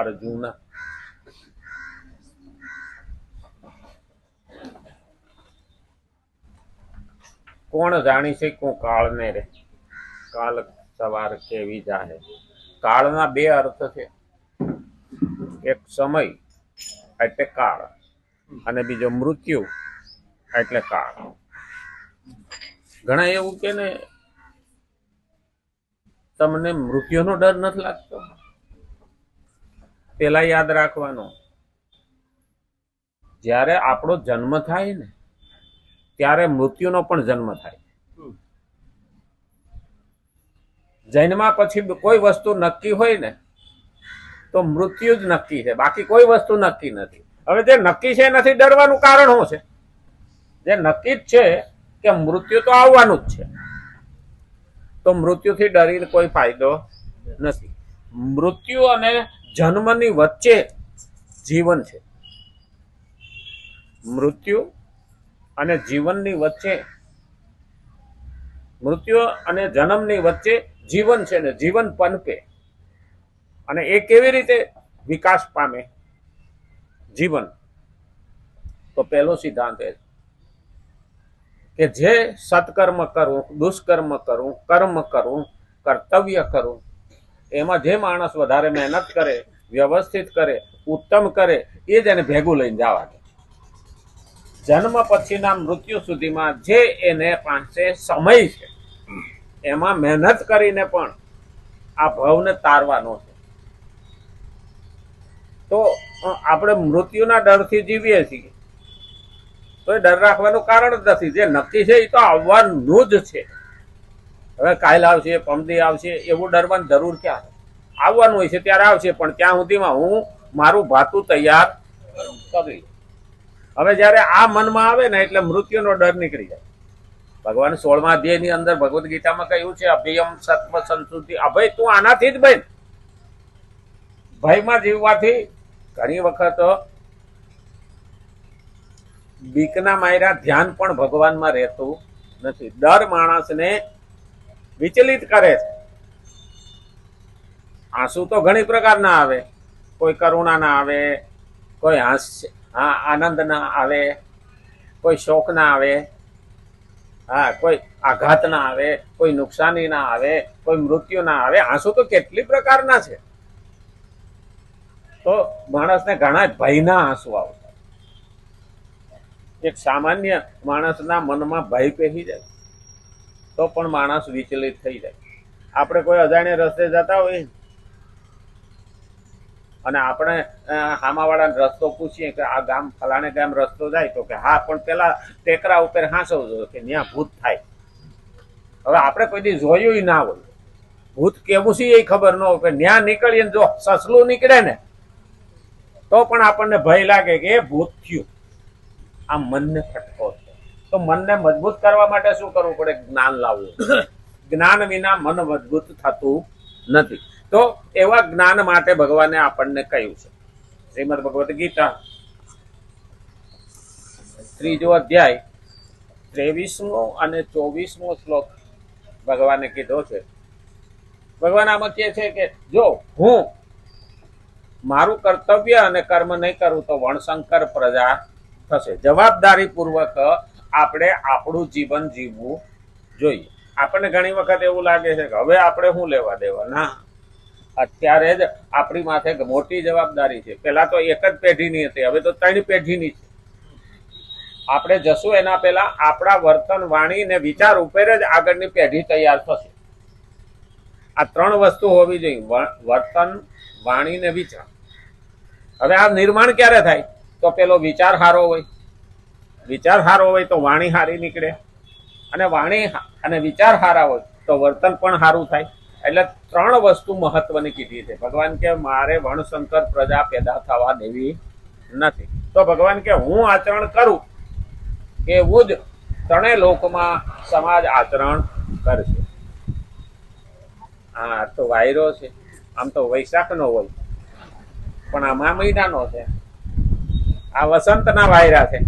અર્જુન કોણ જાણી શકું કાળને રે, કાલ સવાર કેવી જાહે. કાળના બે અર્થ છે, એક સમય એટલે કાળ અને બીજો મૃત્યુ એટલે કાળ. ઘણા એવું કે ને તમને મૃત્યુનો ડર નથી લાગતો? પેલા યાદ રાખવાનું, જ્યારે આપણો જન્મ થાય ને ત્યારે મૃત્યુનો પણ જન્મ થાય. જન્મા પછી કોઈ વસ્તુ નક્કી હોય ને તો મૃત્યુ જ નક્કી છે, બાકી કોઈ વસ્તુ નક્કી નથી. હવે જે નક્કી છે એનાથી ડરવાનું કારણ શું છે? જે નક્કી જ છે કે મૃત્યુ તો આવવાનું જ છે, તો મૃત્યુથી ડરીને કોઈ ફાયદો નથી. મૃત્યુ અને જન્મની વચ્ચે જીવન છે. મૃત્યુ અને જીવનની વચ્ચે, મૃત્યુ અને જન્મની વચ્ચે જીવન છે ને જીવન પનપે. અને એ કેવી રીતે વિકાસ પામે જીવન? તો પહેલો સિદ્ધાંત એ કે જે સત્કર્મ કરું, દુષ્કર્મ કરું, કર્મ કરું, કર્તવ્ય કરું, એમાં જે માણસ વધારે મહેનત કરે, વ્યવસ્થિત કરે, ઉત્તમ કરે, એ જ એને ભેગું લઈને જવા દે. જન્મ પછીના મૃત્યુ સુધીમાં જે એને પાસે સમય છે એમાં મહેનત કરીને પણ આ ભવને તારવાનો છે. તો આપણે મૃત્યુના ડરથી જીવીએ છીએ તો એ ડર રાખવાનું કારણ જ નથી. જે નક્કી છે એ તો આવવાનું જ છે. હવે કાલ આવશે, પમદી આવશે, એવું ડરવાની જરૂર ક્યાં છે? આવવાનું હોય છે ત્યારે આવશે, પણ ત્યાં સુધીમાં હું મારું ભાતું તૈયાર કરી. હવે જયારે આ મનમાં આવે ને એટલે મૃત્યુનો ડર નીકળી જાય. ભગવાન 16મા અધ્યાયની અંદર ભગવદ્ ગીતામાં કહ્યું છે, અભયમ સત્વ સંશુદ્ધિ. અભય તું આનાથી જ બન. ભયમાં જીવવાથી ઘણી વખત બીકના માર્યા ધ્યાન પણ ભગવાનમાં રહેતું નથી. ડર માણસને વિચલિત કરે છે. આંસુ તો ઘણી પ્રકારના આવે, કોઈ કરુણા ના આવે, કોઈ આનંદ ના આવે, કોઈ શોક ના આવે, કોઈ આઘાત ના આવે, કોઈ નુકસાની ના આવે, કોઈ મૃત્યુ ના આવે. આંસુ તો કેટલી પ્રકારના છે. તો માણસને ઘણા ભયના આંસુ આવતા. એક સામાન્ય માણસના મનમાં ભય પહેરી જાય તો પણ માણસ વિચલિત થઈ જાય. આપણે કોઈ અજાણ્યા રસ્તે જતા હોય અને આપણે હામાવાળાને રસ્તો પૂછીએ કે આ ગામ ફલાણે ગામ રસ્તો જાય, તો કે હા, પણ પેલા ટેકરા ઉપર હાંસવજો કે ત્યાં ભૂત થાય. હવે આપણે કોઈ દી જોયું ના હોય, ભૂત કેવું છે એ ખબર ન હોય, કે ત્યાં નીકળીએ જો સસલું નીકળે ને તો પણ આપણને ભય લાગે કે એ ભૂત થયું. આ મનને ફટકો છે. તો મનને મજબૂત કરવા માટે શું કરવું પડે? જ્ઞાન લાવવું. જ્ઞાન વિના મન મજબૂત થતું નથી. તો એવા જ્ઞાન માટે ભગવાને આપણને કહ્યું છે. શ્રીમદ ભગવદ્ ગીતા 3જો અધ્યાય 23મો અને 24મો શ્લોક ભગવાને કીધો છે. ભગવાન આમાં કહે છે કે જો હું મારું કર્તવ્ય અને કર્મ નહીં કરું તો વણશંકર પ્રજા થશે. જવાબદારી પૂર્વક આપણે આપણું જીવન જીવવું જોઈએ. આપણને ઘણી વખત એવું લાગે છે કે હવે આપણે શું લેવા દેવા. ના, અત્યારે જ આપણી માથે મોટી જવાબદારી છે. પેલા તો એક જ પેઢીની હતી, હવે તો 3 પેઢીની છે. આપણે જશું એના પહેલા આપણા વર્તન, વાણી ને વિચાર ઉપર જ આગળની પેઢી તૈયાર થશે. આ 3 વસ્તુ હોવી જોઈએ: વર્તન, વાણી ને વિચાર. હવે આ નિર્માણ ક્યારે થાય? તો પેલો વિચાર સારો હોય, વિચાર સારો હોય તો વાણી સારી નીકળે, અને વાણી અને વિચાર સારા હોય તો વર્તન પણ સારું થાય. એટલે 3 વસ્તુ મહત્વની કીધી છે. ભગવાન કે મારે વણશંકર પ્રજા પેદા થવા દેવી નથી. તો ભગવાન કે હું આચરણ કરું એવું જ 3 લોકમાં સમાજ આચરણ કરશે. હા, તો વાયરો છે. આમ તો વૈશાખનો હોય, પણ આ મહિનાનો છે. આ વસંતના વાયરા છે.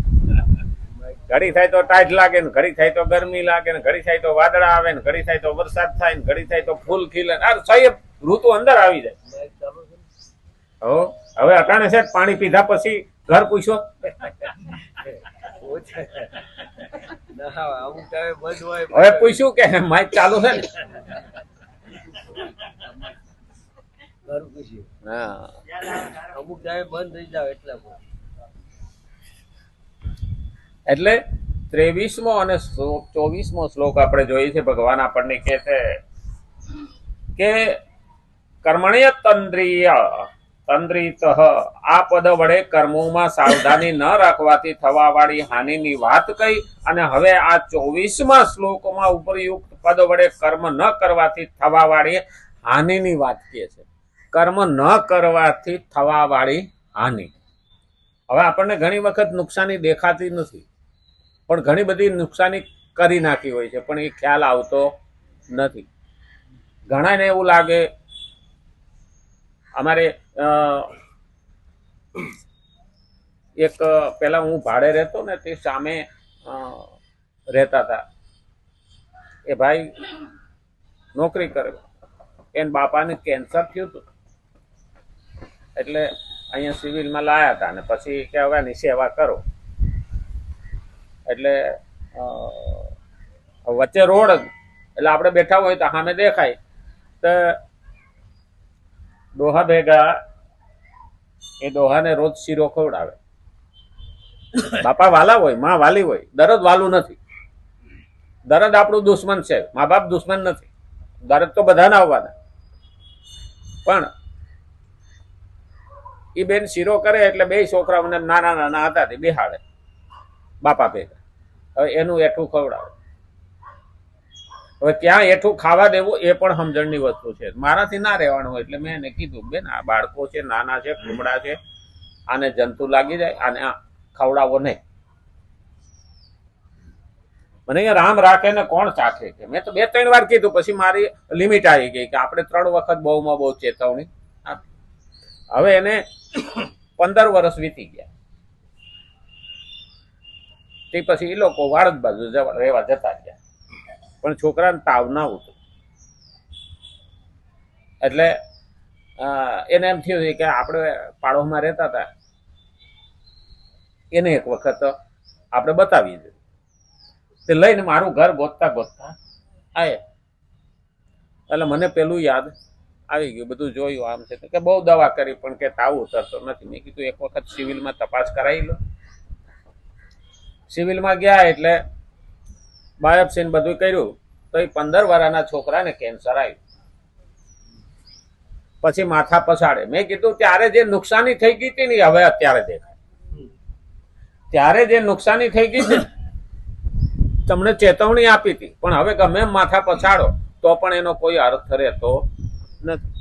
ઘડી થાય તો ટાઈટ લાગે ને, ઘડી થાય તો ગરમી લાગે ને, ઘડી થાય તો વાદળા આવે ને, ઘડી થાય તો વરસાદ થાય ને, ઘડી થાય તો ફૂલ ખીલે. સાહેબ ઋતુ અંદર આવી જાય. હવે અટાણે છે પાણી પીધા પછી ઘર પૂછો હવે પૂછ્યું કે માઇક ચાલુ છે ને અમુક ટાઈમે બંધ થઈ જાવ એટલે 23મો અને 24મો શ્લોક આપણે જોઈએ છે. ભગવાન આપણને કહે છે કે કર્મણ્ય તંદ્રિત આ પદ વડે કર્મોમાં સાવધાની ન રાખવાથી થવા વાળી હાનિની વાત કહી. અને હવે આ 24મા શ્લોકમાં ઉપરયુક્ત પદ વડે કર્મ ન કરવાથી થવા વાળી હાનિની વાત કહે છે. કર્મ ન કરવાથી થવા વાળી હાનિ. હવે આપણને ઘણી વખત નુકસાની દેખાતી નથી, પણ ઘણી બધી નુકસાની કરી નાખી હોય છે, પણ એ ખ્યાલ આવતો નથી. ઘણાને એવું લાગે, અમારે એક પેલા હું ભાડે રહેતો ને તે સામે રહેતા હતા એ ભાઈ નોકરી કરે, એને બાપાને કેન્સર થયું હતું એટલે અહીંયા સિવિલમાં લાયા હતા ને પછી કે હવે આની સેવા કરો એટલે વચ્ચે રોડ એટલે આપણે બેઠા હોય તો સામે દેખાય તો ડોહા ભેગા એ ડોહાને રોજ શીરો ખવડાવે. બાપા વાલા હોય, માં વાલી હોય, દરદ વાલું નથી. દરદ આપણું દુશ્મન છે, મા બાપ દુશ્મન નથી. દરદ તો બધાને આવવાના, પણ એ બેન શીરો કરે એટલે બે છોકરાઓને નાના નાના હતા તે બેહાડે બાપા ભેગા. હવે એનું એઠું ખવડાવે. હવે ક્યાં એઠું ખાવા દેવું એ પણ સમજણની વસ્તુ છે. મારાથી ના રહેવાનું હોય એટલે મેં એને કીધું, બેન આ બાળકો છે, નાના છે, કુમડા છે, આને જંતુ લાગી જાય, આને ખવડાવો નહીં. મને અહીંયા રામ રાખે ને કોણ ચાખે કે મેં તો 2-3 વાર કીધું, પછી મારી લિમિટ આવી ગઈ કે આપણે 3 વખત બહુમાં બહુ ચેતવણી આપી. હવે એને 15 વર્ષ વીતી ગયા તે પછી એ લોકો વાળદ બાજુ રહેવા જતા ગયા, પણ છોકરાને તાવ ના ઉઠો એટલે એને એમ થયું કે આપણે પાડોશમાં રહેતા હતા એને એક વખત આપણે બતાવી દીધું. તે લઈને મારું ઘર ગોતતા ગોતતા આયા એટલે મને પેલું યાદ આવી ગયું, બધું જોયું આમ છે કે બહુ દવા કરી પણ કે તાવ ઉતરતો નથી. મેં કીધું એક વખત સિવિલમાં તપાસ કરાવી લો. સિવિલમાં ગયા એટલે બાયોપ્સીને બધું કર્યું તો એ 15 વર્ષના છોકરાને કેન્સર આવ્યું. પછી માથા પછાડે. મેં કીધું ત્યારે જે નુકસાની થઈ ગઈ હતી ને હવે અત્યારે દેખાય. ત્યારે જે નુકસાની થઈ ગઈ હતી તમને ચેતવણી આપી હતી, પણ હવે ગમે માથા પછાડો તો પણ એનો કોઈ અર્થ રહેતો નથી.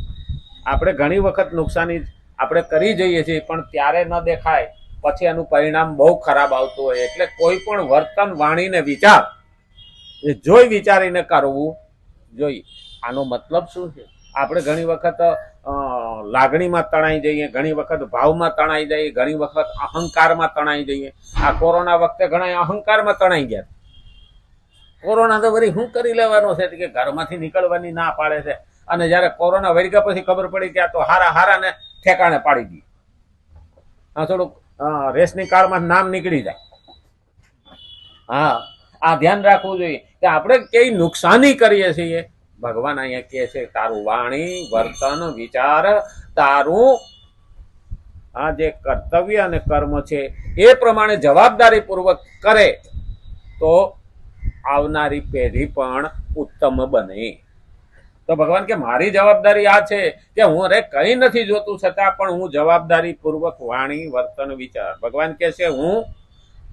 આપણે ઘણી વખત નુકસાની આપણે કરી જઈએ છીએ પણ ત્યારે ન દેખાય, પછી એનું પરિણામ બહુ ખરાબ આવતું હોય. એટલે કોઈ પણ વર્તન, વાણી ને વિચાર એ જોઈ વિચારીને કરવું જોઈએ. આનો મતલબ શું છે? આપણે ઘણી વખત લાગણીમાં તણાઈ જઈએ, ઘણી વખત ભાવમાં તણાઈ જઈએ, ઘણી વખત અહંકારમાં તણાઈ જઈએ. આ કોરોના વખતે ઘણા અહંકારમાં તણાઈ ગયા. કોરોના તો વળી શું કરી લેવાનો છે કે ઘરમાંથી નીકળવાની ના પાડે છે, અને જયારે કોરોના વળગ્યા પછી ખબર પડી કે આ તો હારા ને ઠેકાણે પાડી દી. આ થોડુંક રેશની કાળમાં નામ નીકળી જાય. હા, આ ધ્યાન રાખવું જોઈએ કે આપણે કઈ નુકસાની કરીએ છીએ. ભગવાન અહીંયા કહે છે તારું વાણી, વર્તન, વિચાર, તારું આ જે કર્તવ્ય અને કર્મ છે એ પ્રમાણે જવાબદારી પૂર્વક કરે તો આવનારી પેઢી પણ ઉત્તમ બને. તો ભગવાન કે મારી જવાબદારી આ છે કે હું અરે કઈ નથી જોતું છતાં પણ હું જવાબદારી પૂર્વક વાણી, વર્તન, વિચાર. ભગવાન કહે છે હું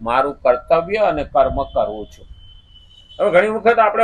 મારું કર્તવ્ય અને કર્મ કરું છું. હવે ઘણી વખત આપણે